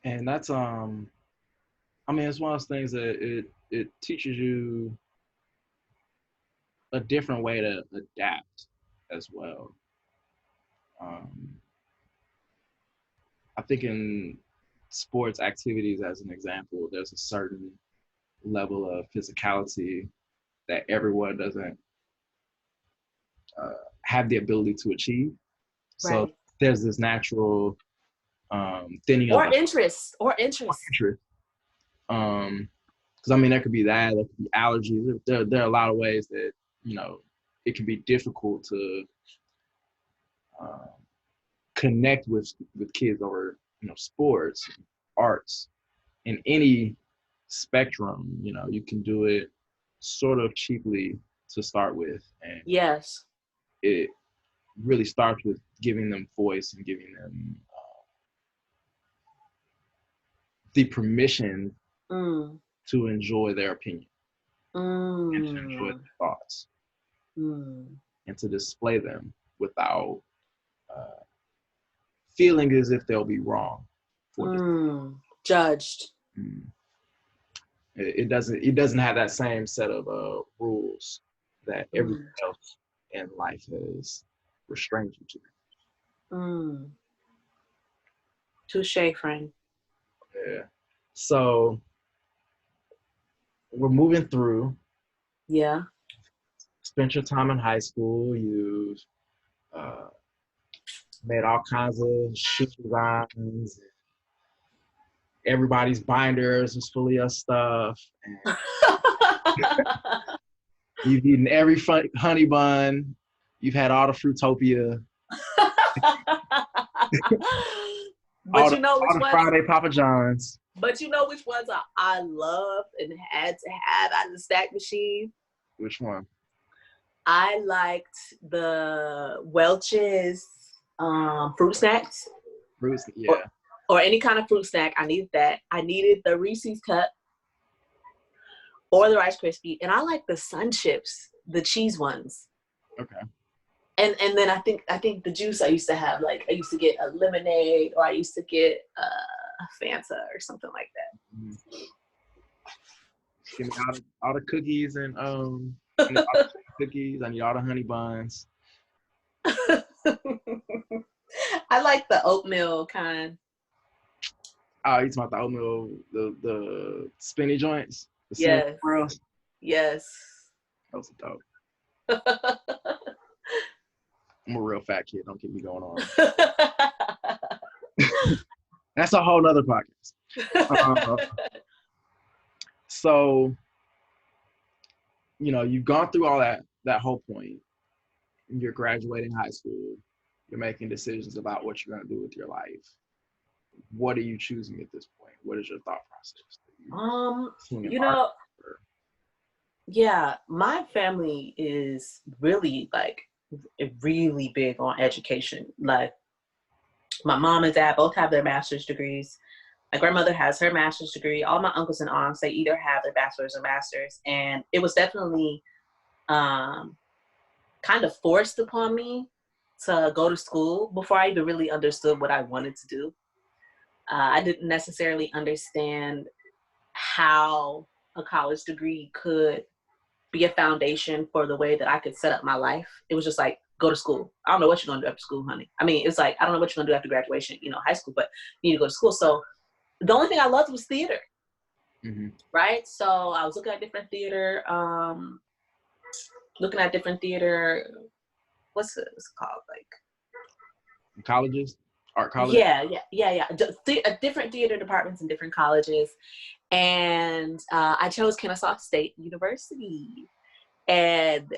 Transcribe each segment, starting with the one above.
And that's I mean, it's one of those things that it teaches you a different way to adapt as well. Um, I think in sports activities, as an example, there's a certain level of physicality that everyone doesn't uh, have the ability to achieve. So Right. there's this natural thinning of Or the interest. Or interest. interest. Because I mean, there could be that, there could be allergies. There are a lot of ways that it can be difficult to um, connect with kids over sports, arts, in any spectrum. You can do it sort of cheaply to start with, and Yes. it really starts with giving them voice and giving them the permission Mm. to enjoy their opinion and to enjoy Mm. their thoughts Mm. and to display them without uh, feeling as if they'll be wrong for this. Mm. Judged. Mm. It doesn't have that same set of rules that everything Mm. else in life has restrained you to. Mm. Touche, friend. Yeah. So we're moving through. Yeah. Spent your time in high school. You've uh, made all kinds of shoe designs. Everybody's binders was full of your stuff. And you've eaten every honey bun. You've had all the Fruitopia. But you know which All the ones? Friday Papa Johns. But you know which ones I loved and had to have out of the snack machine? Which one? I liked the Welch's fruit snacks. Fruits, yeah. Or any kind of fruit snack. I needed that. I needed the Reese's cup or the Rice Krispie. And I like the Sun Chips, the cheese ones. Okay. And then I think the juice I used to have, like I used to get a lemonade or I used to get a Fanta or something like that. Mm-hmm. Give me all the cookies and I need all the cookies. I need all the honey buns. I like the oatmeal kind. Oh, you talking about the oatmeal, the spinny joints, the cinnamon Yes. rolls. Yes. Those are dope. I'm a real fat kid. Don't keep me going on. That's a whole nother podcast. So, you've gone through all that whole point. You're graduating high school. You're making decisions about what you're going to do with your life. What are you choosing at this point? What is your thought process? Yeah, my family is really really big on education. Like my mom and dad both have their master's degrees. My grandmother has her master's degree. All my uncles and aunts, they either have their bachelor's or master's. And it was definitely kind of forced upon me to go to school before I even really understood what I wanted to do. I didn't necessarily understand how a college degree could be a foundation for the way that I could set up my life. It was just like, go to school. I don't know what you're going to do after school, honey. I mean, it's like, I don't know what you're going to do after graduation, high school, but you need to go to school. So the only thing I loved was theater. Mm-hmm. Right? So I was looking at different theater, what's it called? Like colleges, art colleges. Yeah. Different theater departments in different colleges. And I chose Kennesaw State University. And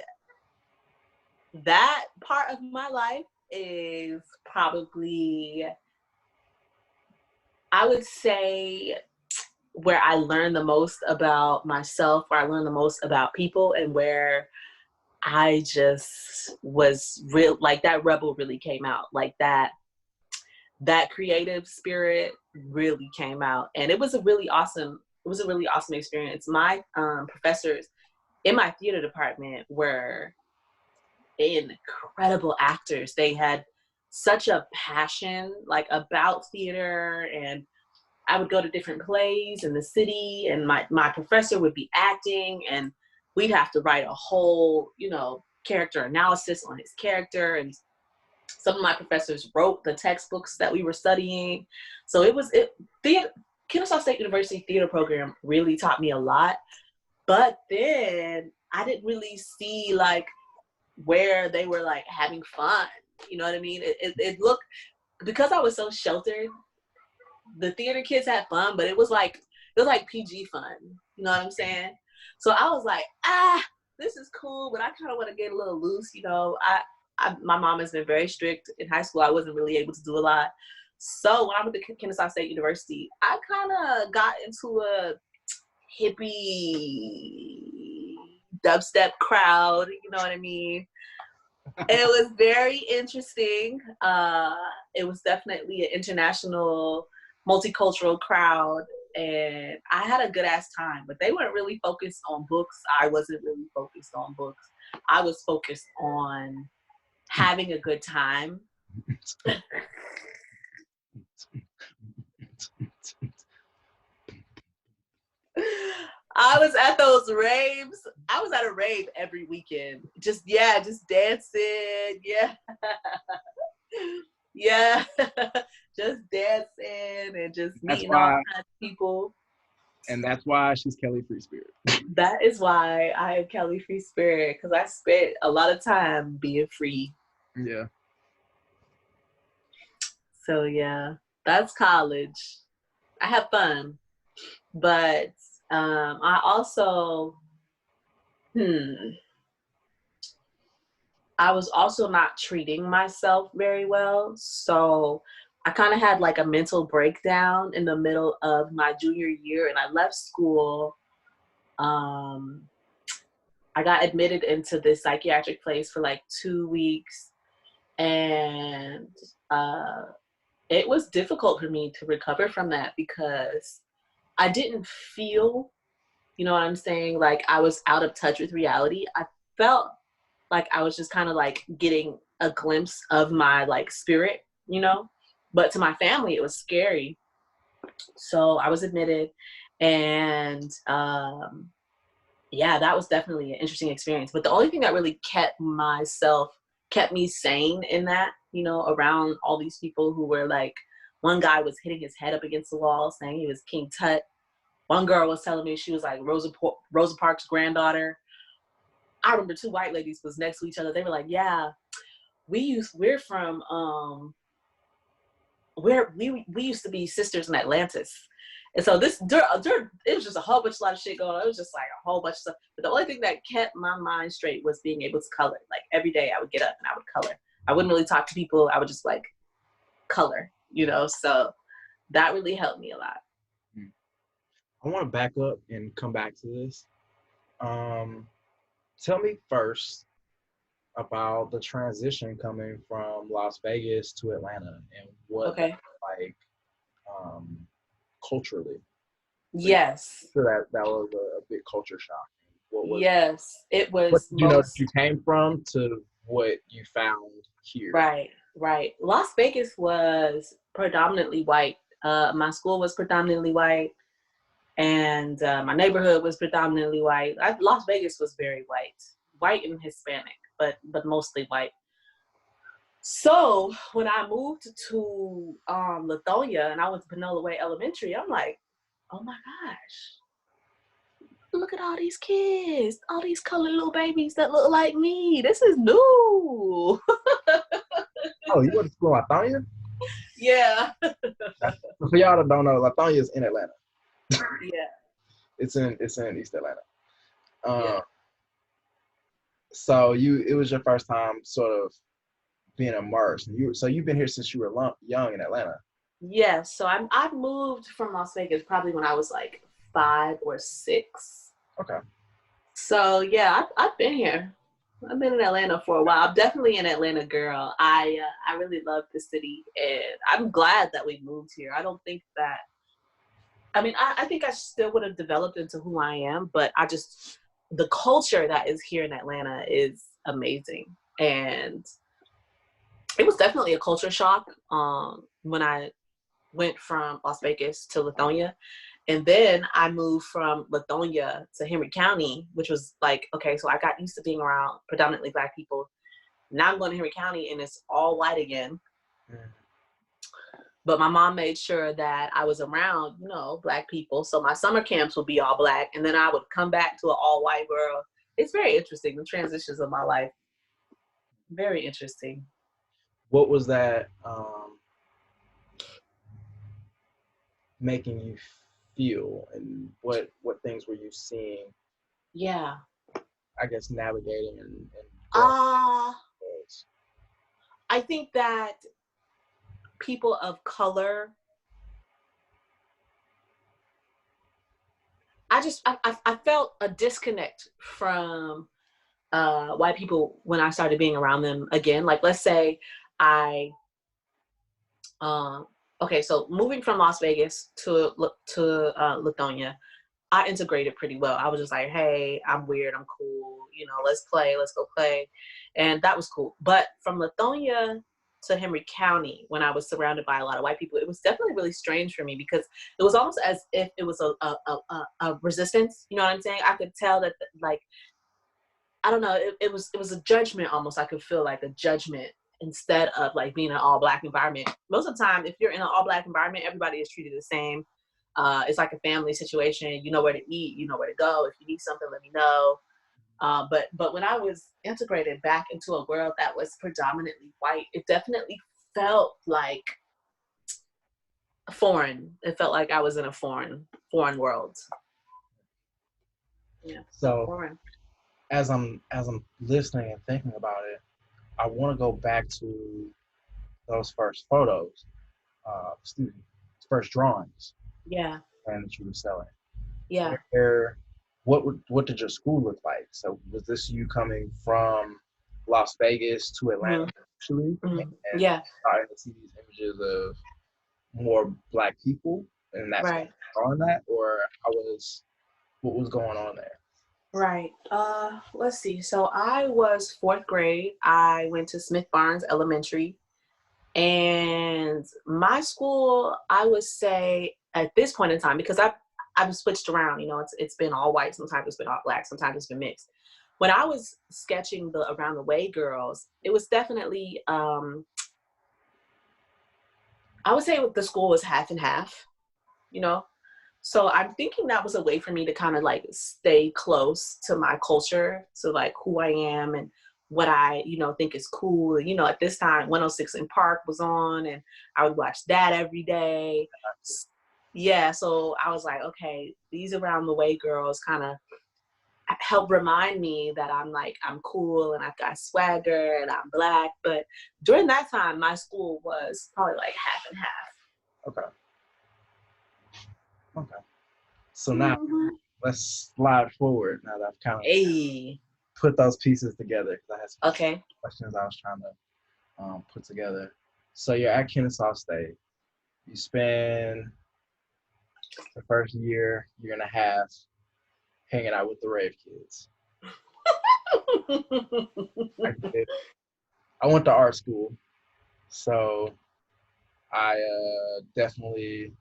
that part of my life is probably, I would say, where I learned the most about myself, where I learned the most about people, and where I just was real, like that rebel really came out. Like that creative spirit really came out. And it was a really awesome experience. My professors in my theater department were incredible actors. They had such a passion about theater, and I would go to different plays in the city, and my professor would be acting, and we'd have to write a whole, character analysis on his character. And some of my professors wrote the textbooks that we were studying. So the Kennesaw State University theater program really taught me a lot. But then I didn't really see like where they were like having fun. You know what I mean? It looked, because I was so sheltered, the theater kids had fun, but it was like PG fun. You know what I'm saying? So I was like, this is cool, but I kind of want to get a little loose. My mom has been very strict in high school. I wasn't really able to do a lot. So when I went to Kennesaw State University, I kind of got into a hippie dubstep crowd. You know what I mean? It was very interesting. It was definitely an international, multicultural crowd, and I had a good ass time. But they weren't really focused on books. I wasn't really focused on books. I was focused on having a good time. I was at those raves. I was at a rave every weekend. Just dancing. Yeah. Yeah. Just dancing and just meeting all kinds of people. And that's why she's Kelly Free Spirit. That is why I am Kelly Free Spirit, because I spent a lot of time being free. Yeah. So yeah, that's college. I have fun, but I also, I was also not treating myself very well. So I kind of had like a mental breakdown in the middle of my junior year, and I left school. I got admitted into this psychiatric place for like 2 weeks, and it was difficult for me to recover from that because I didn't feel, you know what I'm saying, like I was out of touch with reality. I felt like I was just kind of like getting a glimpse of my like spirit, but to my family it was scary. So I was admitted, and yeah, that was definitely an interesting experience. But the only thing that really kept me sane in that, around all these people who were like, one guy was hitting his head up against the wall saying he was King Tut. One girl was telling me she was like Rosa Parks' granddaughter. I remember 2 white ladies was next to each other. They were like, yeah, we used to be sisters in Atlantis. And so it was just a whole lot of shit going on. It was just like a whole bunch of stuff. But the only thing that kept my mind straight was being able to color. Like every day I would get up and I would color. I wouldn't really talk to people. I would just like color, so that really helped me a lot. I want to back up and come back to this. Tell me first about the transition coming from Las Vegas to Atlanta and what like culturally. Yes. So that was a big culture shock. Yes, it was. What you came from to what you found here. Right. Las Vegas was predominantly white. My school was predominantly white, and my neighborhood was predominantly white. Las Vegas was very white and Hispanic, but mostly white. So when I moved to Lithonia and I went to Panola Way Elementary, I'm like, oh my gosh, look at all these kids, all these colored little babies that look like me. This is new. Oh, you went to school in Lithonia? Yeah. For y'all that don't know, Lithonia is in Atlanta. Yeah. It's in East Atlanta. Yeah. So it was your first time sort of being immersed. So you've been here since you were young in Atlanta. Yes. So I moved from Las Vegas probably when I was like 5 or 6. Okay. So yeah, I've been here. I've been in Atlanta for a while. I'm definitely an Atlanta girl. I really love the city, and I'm glad that we moved here. I don't think that. I mean, I think I still would have developed into who I am, but the culture that is here in Atlanta is amazing, and it was definitely a culture shock when I went from Las Vegas to Lithonia. And then I moved from Lithonia to Henry County, which was like, okay, so I got used to being around predominantly Black people. Now I'm going to Henry County and it's all white again. Mm. But my mom made sure that I was around, you know, Black people. So my summer camps would be all Black. And then I would come back to an all white world. It's very interesting, the transitions of my life. Very interesting. What was that making you feel, and what things were you seeing? Yeah. I guess navigating and I think that people of color, I felt a disconnect from white people when I started being around them again. Like, let's say okay, so moving from Las Vegas to Lithonia, I integrated pretty well. I was just like, hey, I'm weird, I'm cool, you know, let's go play. And that was cool. But from Lithonia to Henry County, when I was surrounded by a lot of white people, it was definitely really strange for me because it was almost as if it was a resistance. You know what I'm saying? I could tell that, like, I don't know, it was a judgment almost. I could feel like a judgment instead of like being an all Black environment. Most of the time, if you're in an all Black environment, everybody is treated the same. It's like a family situation. You know where to eat, you know where to go. If you need something, let me know. But when I was integrated back into a world that was predominantly white, it definitely felt like foreign. It felt like I was in a foreign world. Yeah. So foreign. As I'm listening and thinking about it, I want to go back to those first photos, first drawings. Yeah. And that you were selling. Yeah. What did your school look like? So was this you coming from Las Vegas to Atlanta actually? Mm-hmm. And yeah. starting to see these images of more Black people, and that's right. on that, or what was going on there? Right. Let's see. So I was 4th grade. I went to Smith Barnes Elementary. And my school, I would say at this point in time, because I've switched around, you know, it's been all white, sometimes it's been all Black, sometimes it's been mixed. When I was sketching the Around the Way girls, it was definitely, I would say the school was half and half, you know? So I'm thinking that was a way for me to kind of like stay close to my culture, to like who I am and what I, you know, think is cool. You know, at this time, 106 in Park was on and I would watch that every day. Yeah, so I was like, okay, these Around the Way girls kind of help remind me that I'm cool and I've got swagger and I'm Black. But during that time, my school was probably like half and half. Okay. So now let's slide forward. Now that I've kind of put those pieces together, because I had some questions I was trying to put together. So you're at Kennesaw State. You spend the first year and a half hanging out with the rave kids. I went to art school, so I definitely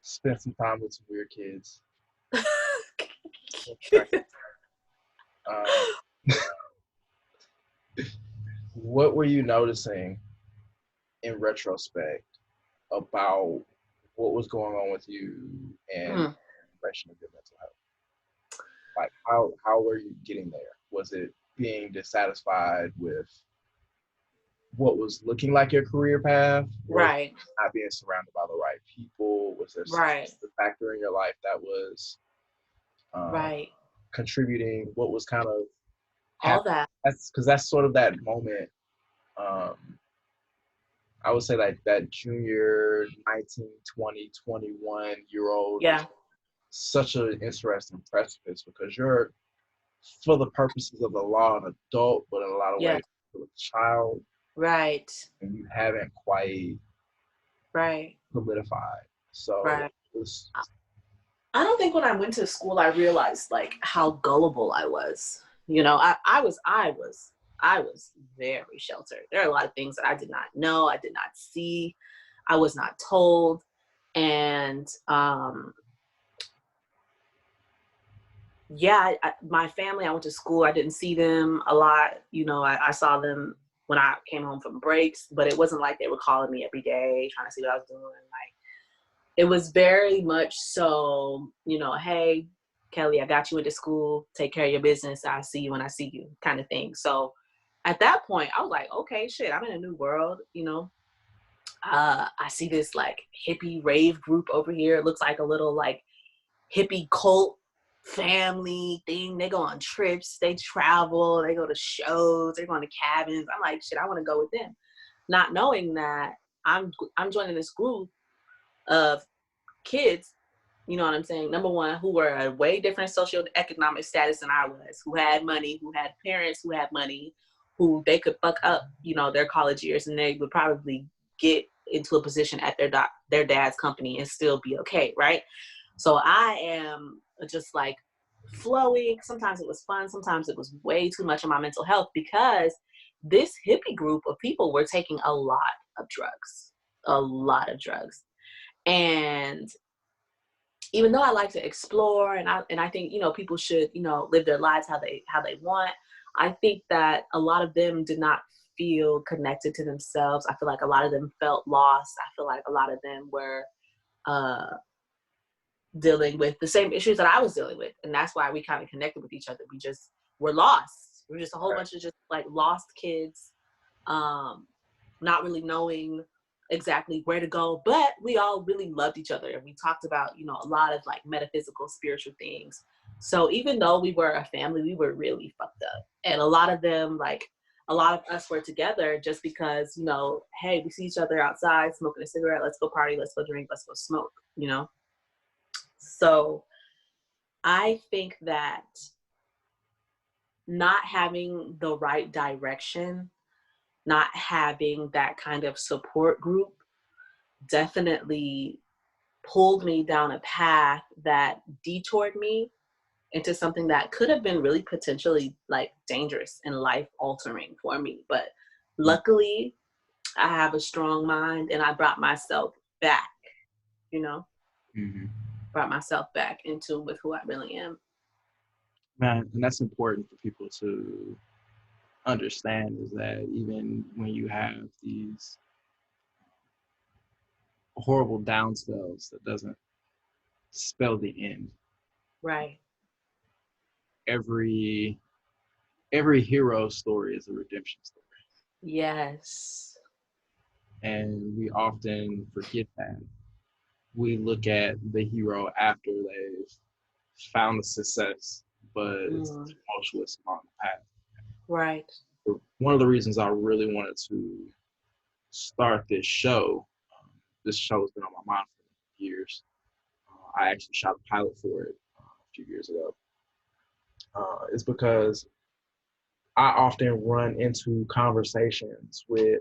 spent some time with some weird kids. What were you noticing in retrospect about what was going on with you and impression of your mental health? Like, how were you getting there? Was it being dissatisfied with what was looking like your career path? Right. Not being surrounded by the right people? Was there some factor in your life that was contributing? What was kind of all that? That's sort of that moment. I would say like that junior 19, 20, 21 year old. Yeah. Such an interesting precipice because you're, for the purposes of the law, an adult, but in a lot of ways, you're a child. Right. And you haven't quite solidified. So I don't think when I went to school, I realized like how gullible I was. You know, I was very sheltered. There are a lot of things that I did not know, I did not see. I was not told. And yeah, my family, I went to school. I didn't see them a lot. You know, I saw them when I came home from breaks, but it wasn't like they were calling me every day, trying to see what I was doing. Like, it was very much so, you know, hey, Kelly, I got you into school. Take care of your business. I'll see you when I see you, kind of thing. So at that point, I was like, okay, shit, I'm in a new world, you know. I see this like hippie rave group over here. It looks like a little like hippie cult family thing. They go on trips, they travel, they go to shows, they're going to cabins. I'm like, shit, I want to go with them, not knowing that I'm joining this group of kids, you know what I'm saying? Number one, who were a way different socioeconomic status than I was, who had money, who had parents who had money, who they could fuck up, you know, their college years, and they would probably get into a position at their dad's company and still be okay, right? So I am just like flowing. Sometimes it was fun. Sometimes it was way too much of my mental health, because this hippie group of people were taking a lot of drugs, a lot of drugs. And even though I like to explore, and I think, you know, people should, you know, live their lives how they want, I think that a lot of them did not feel connected to themselves. I feel like a lot of them felt lost. I feel like a lot of them were uh, dealing with the same issues that I was dealing with, and that's why we kind of connected with each other. We just were lost. We're just a whole bunch of just like lost kids, not really knowing exactly where to go, but we all really loved each other, and we talked about, you know, a lot of like metaphysical, spiritual things. So even though we were a family, we were really fucked up, and a lot of them, like a lot of us, were together just because, you know, hey, we see each other outside smoking a cigarette, let's go party, let's go drink, let's go smoke, you know. So I think that not having the right direction, not having that kind of support group, definitely pulled me down a path that detoured me into something that could have been really potentially like dangerous and life altering for me. But luckily, I have a strong mind, and I brought myself back, you know, Mm-hmm. brought myself back into with who I really am. Man, and that's important for people to understand, is that even when you have these horrible downspells, that doesn't spell the end. Right. Every every hero story is a redemption story, Yes. and we often forget that. We look at the hero after they've found the success, but it's Mm. tumultuous on the path. Right. One of the reasons I really wanted to start this show, this show has been on my mind for years. I actually shot a pilot for it a few years ago. Is because I often run into conversations with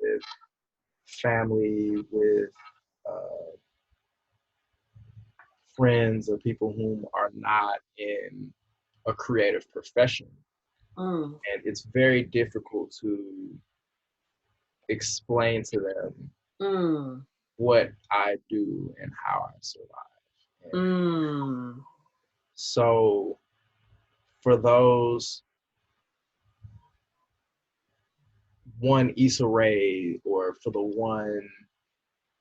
family, with uh, friends, or people whom are not in a creative profession. Mm. And it's very difficult to explain to them Mm. what I do and how I survive. And Mm. so for those one Issa Rae, or for the one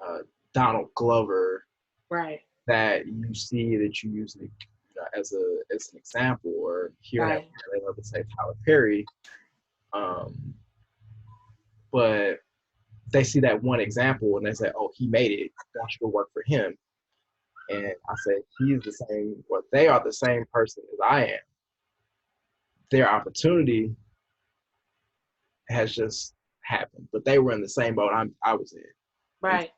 uh, Donald Glover Right. that you see, that you use, you know, as an example, or here and Right. there they love to say Tyler Perry, um, but they see that one example and they say, "Oh, he made it. Why don't you go work for him?" And I say, he's the same, or they are the same person as I am. Their opportunity has just happened, but they were in the same boat I was in. And Right.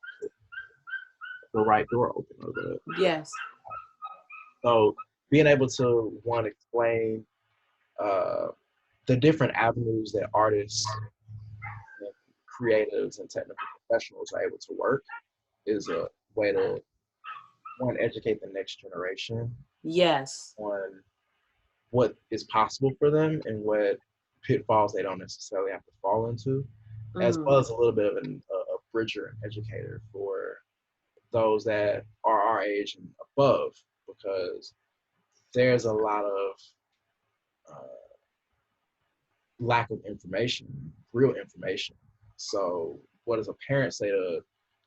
the right door open, or Yes. so being able to one explain uh, the different avenues that artists and creatives and technical professionals are able to work is a way to one educate the next generation Yes. on what is possible for them and what pitfalls they don't necessarily have to fall into, as well Mm. as a little bit of a bridger and educator for those that are our age and above, because there's a lot of lack of information, real information. So what does a parent say to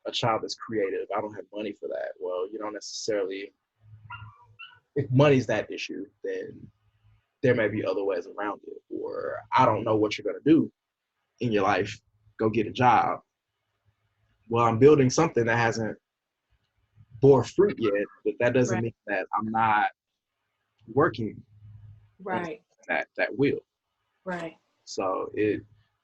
a child that's creative? I don't have money for that. Well, you don't necessarily, if money's that issue, then there may be other ways around it. Or I don't know what you're going to do in your life. Go get a job. Well, I'm building something that hasn't bore fruit yet, but that doesn't Right. mean that I'm not working on Right. that will. Right. So it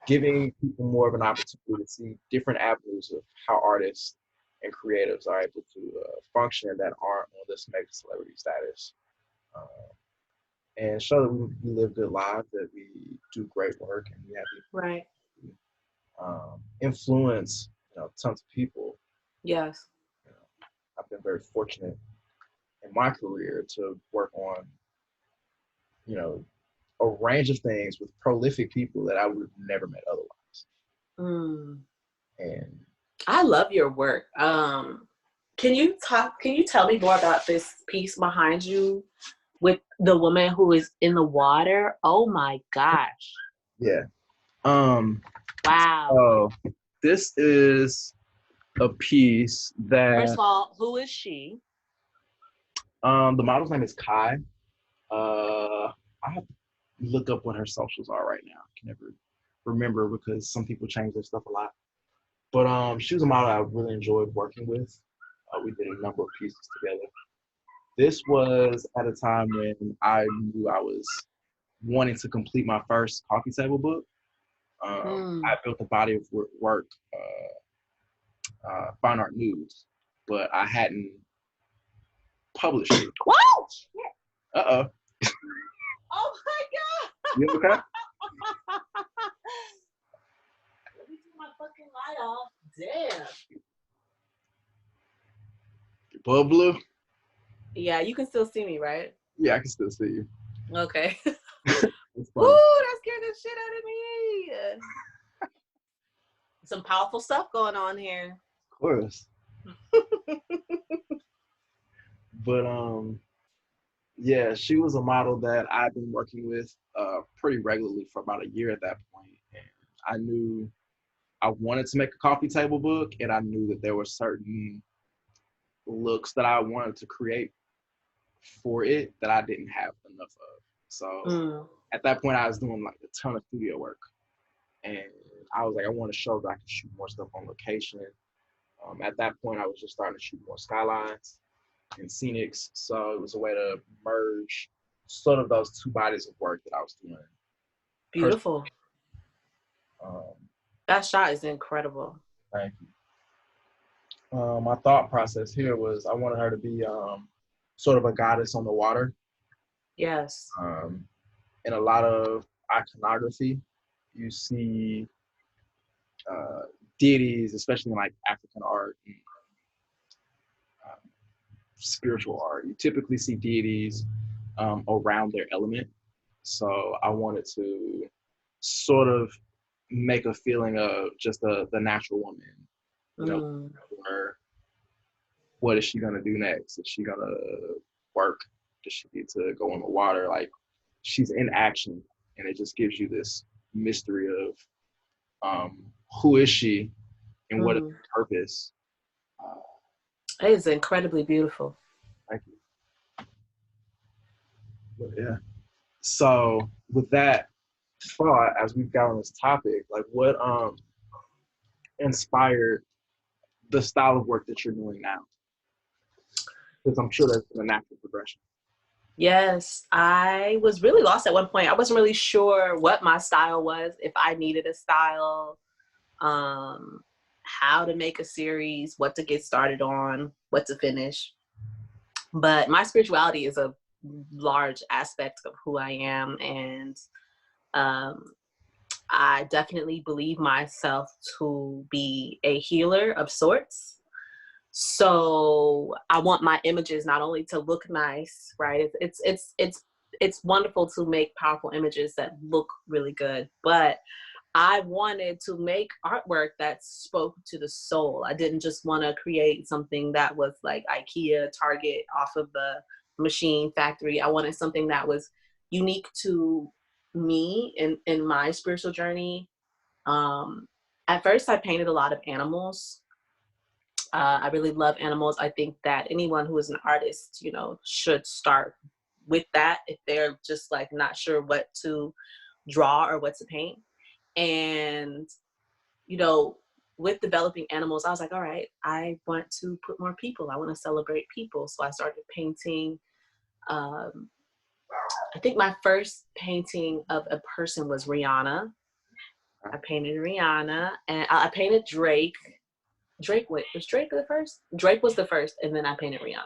giving people more of an opportunity to see different avenues of how artists and creatives are able to function that aren't on this mega celebrity status, and show that we live good lives, that we do great work, and we have Right. the influence tons of people. Yes. You know, I've been very fortunate in my career to work on you know a range of things with prolific people that I would have never met otherwise. Mm. And I love your work. Can you tell me more about this piece behind you with the woman who is in the water? Oh my gosh. yeah, Wow. so this is a piece First that of all, who is she? the model's name is Kai. I have to look up what her socials are right now. I can never remember because some people change their stuff a lot. But she was a model I really enjoyed working with. We did a number of pieces together. This was at a time when I knew I was wanting to complete my first coffee table book. I built a body of work, Fine Art News, but I hadn't published it. Whoa! Uh-oh. Oh my god! You okay? Let me turn my fucking light off. Damn. Your bulb blue? Yeah, you can still see me, right? Yeah, I can still see you. Okay. It's Woo, funny. that scared the shit out of me. Some powerful stuff going on here. Of course. But yeah, she was a model that I've been working with pretty regularly for about a year at that point. And I knew I wanted to make a coffee table book, and I knew that there were certain looks that I wanted to create for it that I didn't have enough of. So at that point, I was doing like a ton of studio work, and I was like, I want to show that I can shoot more stuff on location. At that point, I was just starting to shoot more skylines and scenics, so it was a way to merge sort of those two bodies of work that I was doing. Beautiful. Um, That shot is incredible. Thank you. My thought process here was I wanted her to be sort of a goddess on the water. Yes. In a lot of iconography, you see deities, especially in like African art and spiritual art. You typically see deities around their element. So I wanted to sort of make a feeling of just the natural woman, where what is she gonna do next? Is she gonna work? Does she need to go in the water? Like she's in action, and it just gives you this mystery of who is she and what is her purpose. It is incredibly beautiful. Thank you. But yeah. So with that thought, as we've got on this topic, like what inspired the style of work that you're doing now? Because I'm sure that's been a natural progression. Yes, I was really lost at one point. I wasn't really sure what my style was, if I needed a style, how to make a series, what to get started on, what to finish. But my spirituality is a large aspect of who I am, and I definitely believe myself to be a healer of sorts. So I want my images not only to look nice, right? It's wonderful to make powerful images that look really good, but I wanted to make artwork that spoke to the soul. I didn't just want to create something that was like IKEA, Target, off of the machine factory. I wanted something that was unique to me in my spiritual journey. At first, I painted a lot of animals. I really love animals. I think that anyone who is an artist, you know, should start with that if they're just like not sure what to draw or what to paint. And, you know, with developing animals, I was like, all right, I want to put more people. I want to celebrate people. So I started painting. Um, I think my first painting of a person was Rihanna. I painted Rihanna, and I painted Drake. Drake, wait, was Drake the first? Drake was the first, and then I painted Rihanna.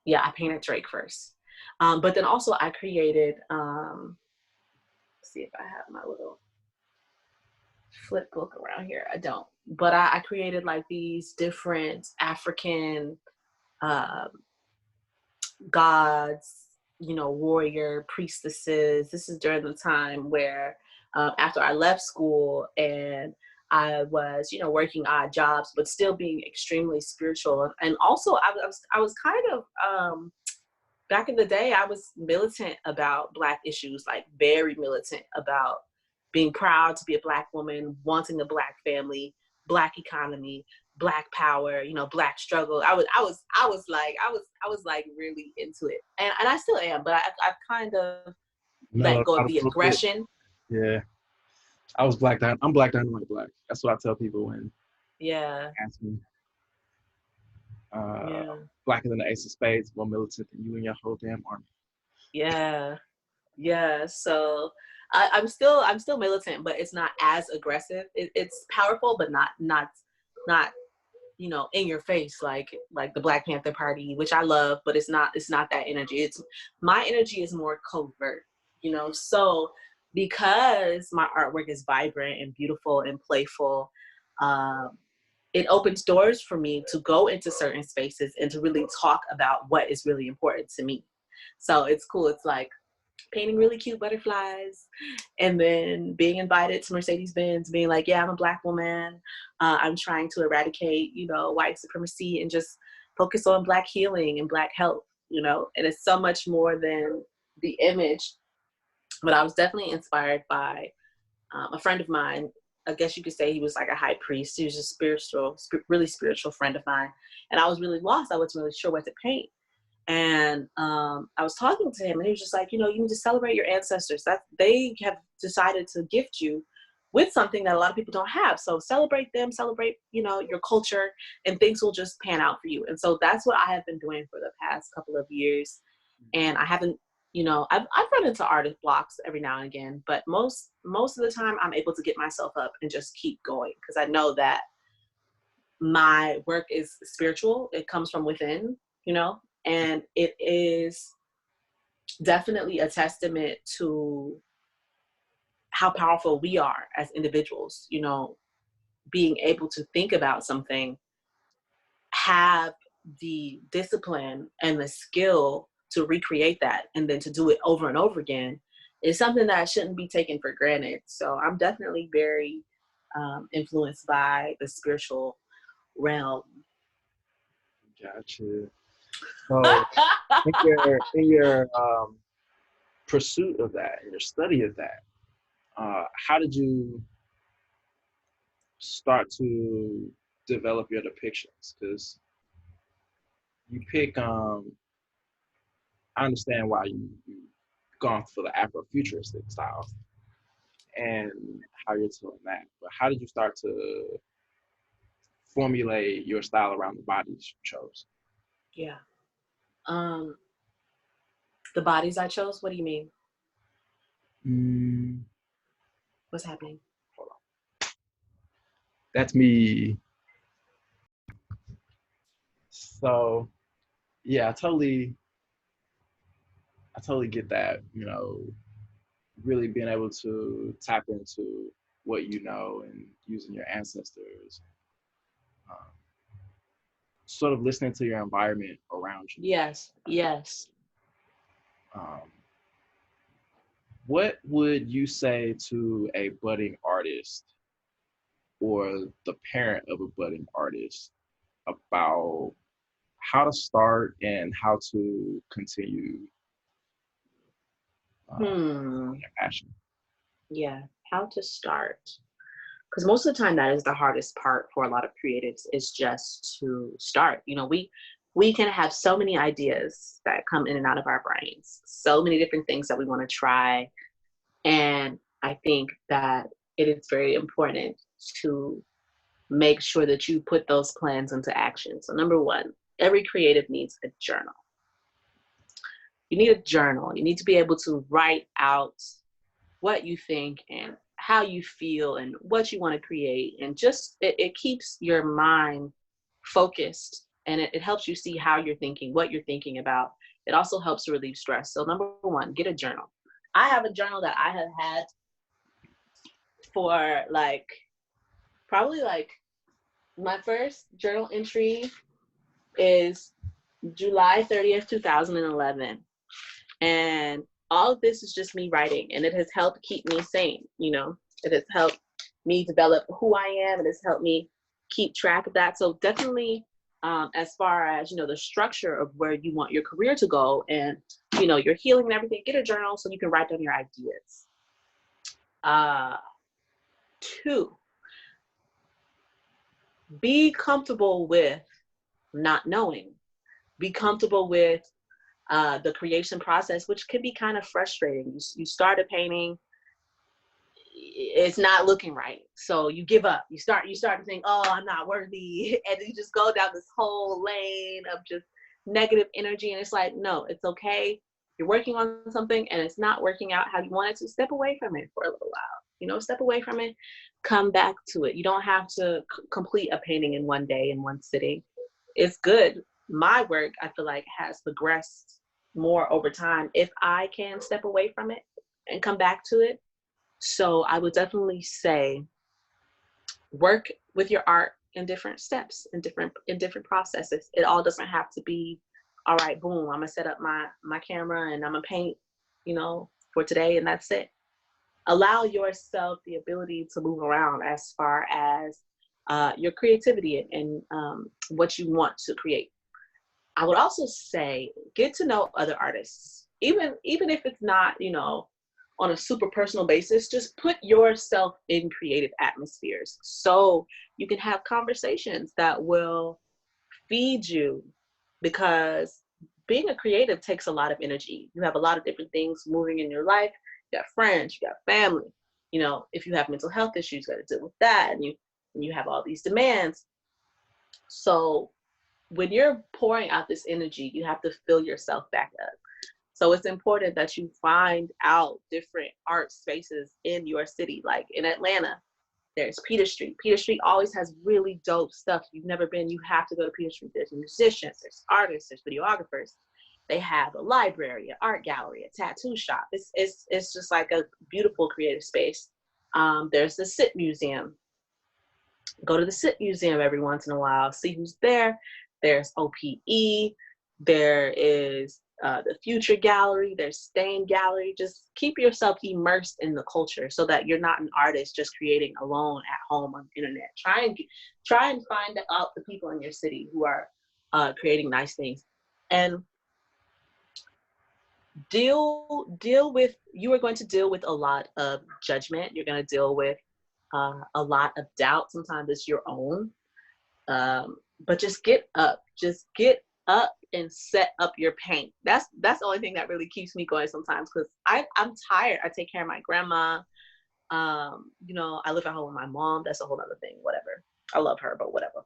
Yeah, I painted Drake first. But then also I created, let's see if I have my little flip book around here. I don't. But I created like these different African um, gods, you know, warrior priestesses. This is during the time where after I left school and I was, you know, working odd jobs, but still being extremely spiritual. And also I was kind of, back in the day, I was militant about Black issues, like very militant about being proud to be a Black woman, wanting a Black family, Black economy, Black power, you know, Black struggle. I was like really into it, and I still am, but I've kind of let Mellow go out of a the little bit. aggression. Yeah. I was black down. I'm black down like black. That's what I tell people when Yeah, they ask me. Uh, yeah, Blacker than the ace of spades, more militant than you and your whole damn army. yeah, yeah. So I'm still militant, but it's not as aggressive. It's powerful, but not you know, in your face, like the Black Panther Party, which I love, but it's not that energy. It's my energy is more covert, you know. So because my artwork is vibrant and beautiful and playful, um, it opens doors for me to go into certain spaces and to really talk about what is really important to me. So it's cool. It's like painting really cute butterflies and then being invited to Mercedes-Benz, being like, yeah, I'm a Black woman. I'm trying to eradicate, you know, white supremacy and just focus on Black healing and Black health, you know, and it's so much more than the image. But I was definitely inspired by a friend of mine. I guess you could say he was like a high priest. He was a really spiritual friend of mine. And I was really lost. I wasn't really sure what to paint. And I was talking to him, and he was just like, you know, you need to celebrate your ancestors. That they have decided to gift you with something that a lot of people don't have. So celebrate them, celebrate, you know, your culture, and things will just pan out for you. And so that's what I have been doing for the past couple of years. And I haven't, you know, I've run into artist blocks every now and again, but most of the time I'm able to get myself up and just keep going because I know that my work is spiritual. It comes from within, you know, and it is definitely a testament to how powerful we are as individuals, you know, being able to think about something, have the discipline and the skill to recreate that and then to do it over and over again is something that shouldn't be taken for granted. So I'm definitely very influenced by the spiritual realm. Gotcha. So in your pursuit of that, in your study of that, how did you start to develop your depictions? Because you pick, I understand why you gone for the Afro futuristic style and how you're doing that, but how did you start to formulate your style around the bodies you chose? Yeah. Um, the bodies I chose, what do you mean? Mm, What's happening? hold on. That's me. So yeah, I totally get that. You know, really being able to tap into what you know and using your ancestors, um, sort of listening to your environment around you. Yes, yes. Um, what would you say to a budding artist or the parent of a budding artist about how to start and how to continue Hmm. their passion? Yeah. How to start? Because most of the time that is the hardest part for a lot of creatives is just to start. We can have so many ideas that come in and out of our brains, so many different things that we want to try. And I think that it is very important to make sure that you put those plans into action. So number one, every creative needs a journal. You need a journal. You need to be able to write out what you think and how you feel and what you want to create. And just it keeps your mind focused, and it helps you see how you're thinking, what you're thinking about. It also helps to relieve stress. So number one, get a journal. I have a journal that I have had for like probably like my first journal entry is July 30th, 2011. And all of this is just me writing, and it has helped keep me sane. It has helped me develop who I am. It has helped me keep track of that. So definitely, as far as, the structure of where you want your career to go and, your healing and everything, get a journal so you can write down your ideas. Uh, Two, be comfortable with not knowing. Be comfortable with the creation process, which can be kind of frustrating. You start a painting, it's not looking right, so you give up. You start to think, oh, I'm not worthy, and you just go down this whole lane of just negative energy. And it's like, no, it's okay. You're working on something and it's not working out how you want it to. Step away from it for a little while. Step away from it, come back to it. You don't have to complete a painting in one day, in one sitting. It's good. My work, I feel like, has progressed more over time if I can step away from it and come back to it. So I would definitely say work with your art in different steps, in different processes. It all doesn't have to be, all right, boom, I'm gonna set up my camera and I'm gonna paint, for today, and that's it. Allow yourself the ability to move around as far as your creativity and what you want to create. I would also say get to know other artists, even if it's not, on a super personal basis. Just put yourself in creative atmospheres so you can have conversations that will feed you, because being a creative takes a lot of energy. You have a lot of different things moving in your life. You got friends, you got family. If you have mental health issues, you got to deal with that, and you have all these demands. So when you're pouring out this energy, you have to fill yourself back up. So it's important that you find out different art spaces in your city. Like in Atlanta, there's Peter Street. Peter Street always has really dope stuff. If you've never been, you have to go to Peter Street. There's musicians, there's artists, there's videographers. They have a library, an art gallery, a tattoo shop. It's just like a beautiful creative space. There's the Sit Museum. Go to the Sit Museum every once in a while, see who's there. There's OPE. There is the Future Gallery. There's Stain Gallery. Just keep yourself immersed in the culture so that you're not an artist just creating alone at home on the internet. Try and find out the people in your city who are creating nice things, and deal with. You are going to deal with a lot of judgment. You're going to deal with a lot of doubt. Sometimes it's your own. But just get up. Just get up and set up your paint. That's the only thing that really keeps me going sometimes, because I'm tired. I take care of my grandma. I live at home with my mom. That's a whole other thing. Whatever. I love her, but whatever.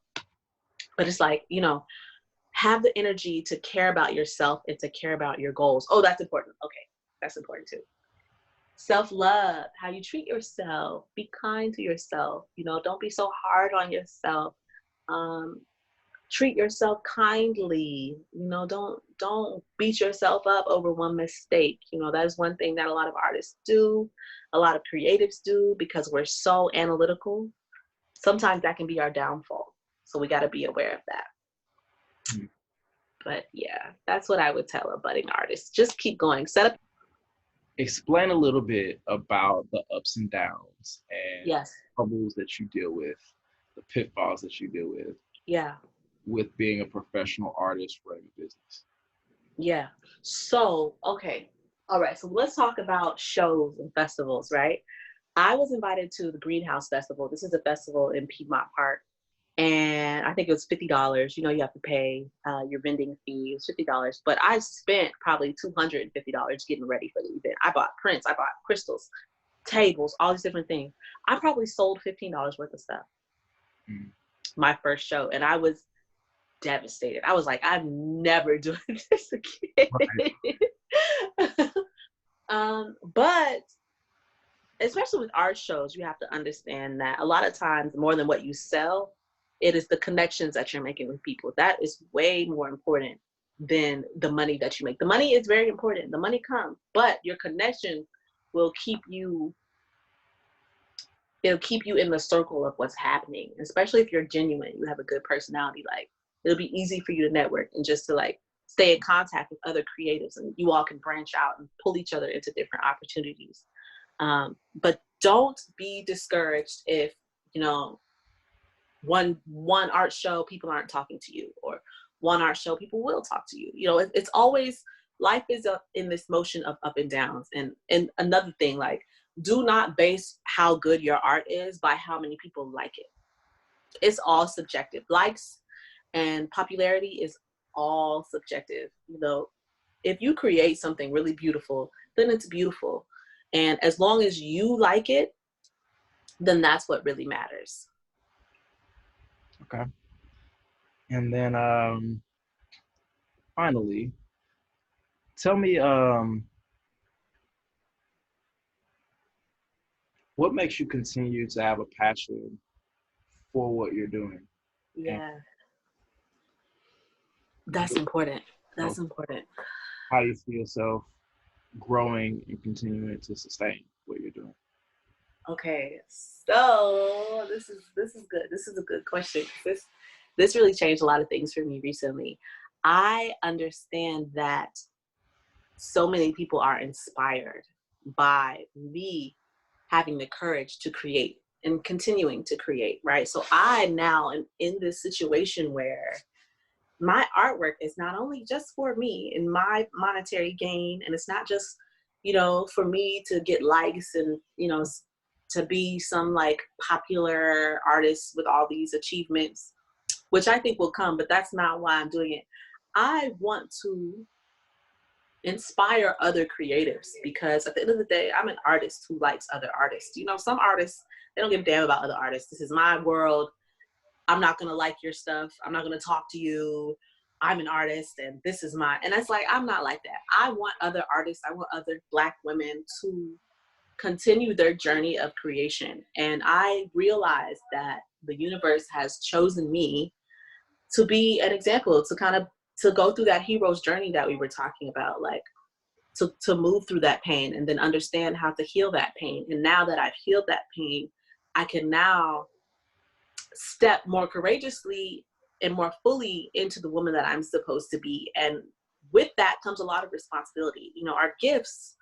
But it's like, have the energy to care about yourself and to care about your goals. Oh, that's important. Okay. That's important too. Self-love, how you treat yourself. Be kind to yourself. Don't be so hard on yourself. Um, Treat yourself kindly. Don't beat yourself up over one mistake. That is one thing that a lot of artists do, a lot of creatives do, because we're so analytical. Sometimes that can be our downfall. So we got to be aware of that. But yeah, that's what I would tell a budding artist. Just keep going. Set up explain a little bit about the ups and downs and Yes. troubles that you deal with, the pitfalls that you deal Yeah. with being a professional artist running a business. Yeah. So, okay. All right. So let's talk about shows and festivals, right? I was invited to the Greenhouse Festival. This is a festival in Piedmont Park. And I think it was $50. You know, you have to pay your vending fee. It was $50. But I spent probably $250 getting ready for the event. I bought prints, I bought crystals, tables, all these different things. I probably sold $15 worth of stuff Mm. my first show. And I was devastated. I was like, I'm never doing this again. Right. But especially with art shows, you have to understand that a lot of times, more than what you sell, it is the connections that you're making with people. That is way more important than the money that you make. The money is very important. The money comes, but your connection will keep you, it'll keep you in the circle of what's happening, especially if you're genuine, you have a good personality. Like, it'll be easy for you to network and just to like stay in contact with other creatives, and you all can branch out and pull each other into different opportunities. But don't be discouraged if, you know, one art show people aren't talking to you, or one art show people will talk to you. You know, it's always, life is in this motion of up and downs. And another thing, like, do not base how good your art is by how many people like it. It's all subjective. Likes and popularity is all subjective. You know, if you create something really beautiful, then it's beautiful. And as long as you like it, then that's what really matters. Okay. And then finally, tell me what makes you continue to have a passion for what you're doing, and Yeah, that's important. you know, That's important. how you see yourself growing and continuing to sustain what you're doing. Okay, so this is good. This is a good question. This really changed a lot of things for me recently. I understand that so many people are inspired by me having the courage to create and continuing to create, right? So I now am in this situation where my artwork is not only just for me and my monetary gain, and it's not just, you know, for me to get likes and, you know, to be some like popular artist with all these achievements, which I think will come, but that's not why I'm doing it. I want to inspire other creatives, because at the end of the day, I'm an artist who likes other artists. You know, some artists, they don't give a damn about other artists. This is my world. I'm not going to like your stuff. I'm not going to talk to you. I'm an artist and this is my, and it's like, I'm not like that. I want other artists, I want other Black women to continue their journey of creation. And I realized that the universe has chosen me to be an example, to kind of, to go through that hero's journey that we were talking about, like to move through that pain and then understand how to heal that pain. And now that I've healed that pain, I can now step more courageously and more fully into the woman that I'm supposed to be. And with that comes a lot of responsibility. You know, our gifts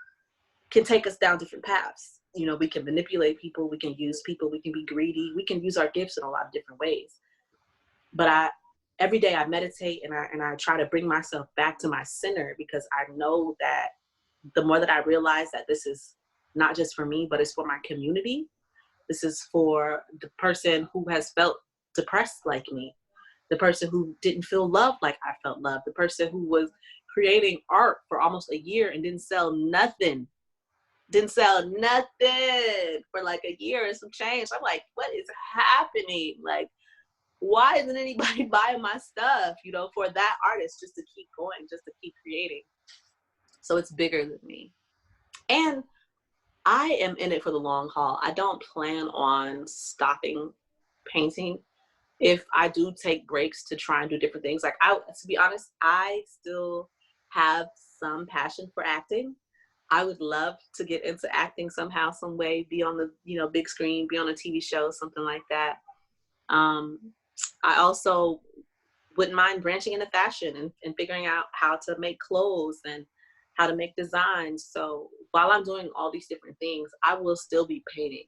can take us down different paths. You know, we can manipulate people, we can use people, we can be greedy, we can use our gifts in a lot of different ways. But every day I meditate and I try to bring myself back to my center, because I know that the more that I realize that this is not just for me, but it's for my community. This is for the person who has felt depressed like me, the person who didn't feel loved like I felt loved, the person who was creating art for almost a year and didn't sell nothing for like a year and some change. I'm like, what is happening? Like, why isn't anybody buying my stuff, you know, for that artist just to keep going, just to keep creating? So it's bigger than me. And I am in it for the long haul. I don't plan on stopping painting. If I do take breaks to try and do different things, like to be honest, I still have some passion for acting. I would love to get into acting somehow, some way, be on the, you know, big screen, be on a TV show, something like that. Um, I also wouldn't mind branching into fashion and figuring out how to make clothes and how to make designs. So while I'm doing all these different things, I will still be painting.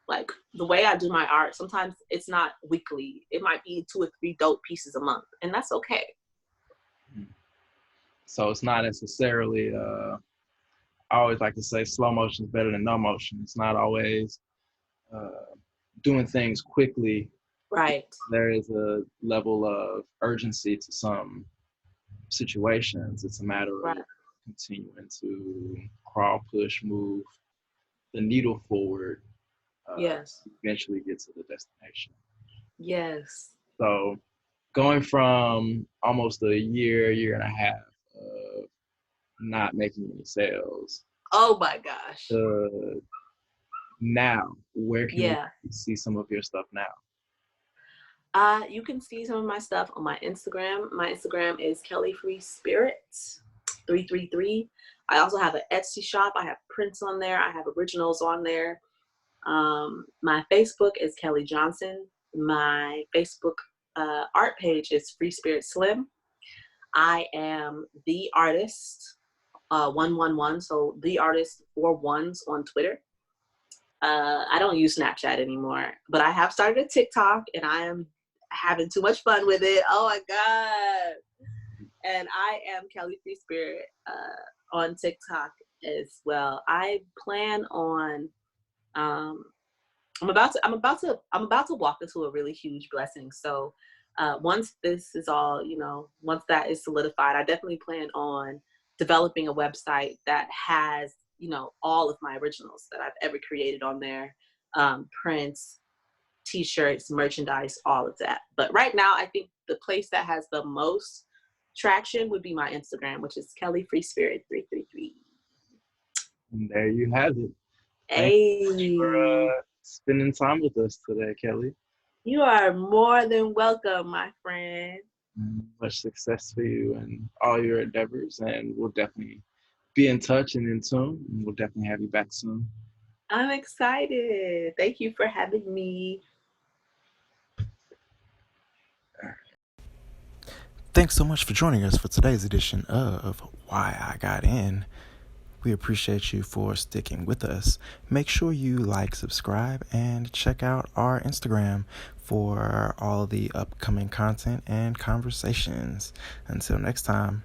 Like the way I do my art, sometimes it's not weekly. It might be 2 or 3 dope pieces a month, and that's okay. So it's not necessarily, I always like to say slow motion is better than no motion. It's not always doing things quickly. Right. There is a level of urgency to some situations. It's a matter of continuing to crawl, push, move the needle forward, Yes. eventually get to the destination. Yes. So going from almost a year and a half of not making any sales. Oh my gosh. Now, where can Yeah. we see some of your stuff now? You can see some of my stuff on my Instagram. My Instagram is Kelly Free Spirit 333. I also have an Etsy shop. I have prints on there. I have originals on there. My Facebook is Kelly Johnson. My Facebook art page is Free Spirit Slim. I am the artist 111. So the artist 4 ones on Twitter. I don't use Snapchat anymore, but I have started a TikTok and I am having too much fun with it. Oh my God. And I am Kelly Free Spirit on TikTok as well. I plan on I'm about to walk into a really huge blessing. So once this is all, once that is solidified, I definitely plan on developing a website that has, all of my originals that I've ever created on there, prints, t-shirts, merchandise, all of that. But right now, I think the place that has the most traction would be my Instagram, which is Kelly Free Spirit 333. And there you have it. Hey. Thank you for spending time with us today, Kelly. You are more than welcome, my friend. Much success for you and all your endeavors, and we'll definitely be in touch and in tune. And we'll definitely have you back soon. I'm excited. Thank you for having me. Thanks so much for joining us for today's edition of Why I Got In. We appreciate you for sticking with us. Make sure you like, subscribe, and check out our Instagram for all the upcoming content and conversations. Until next time.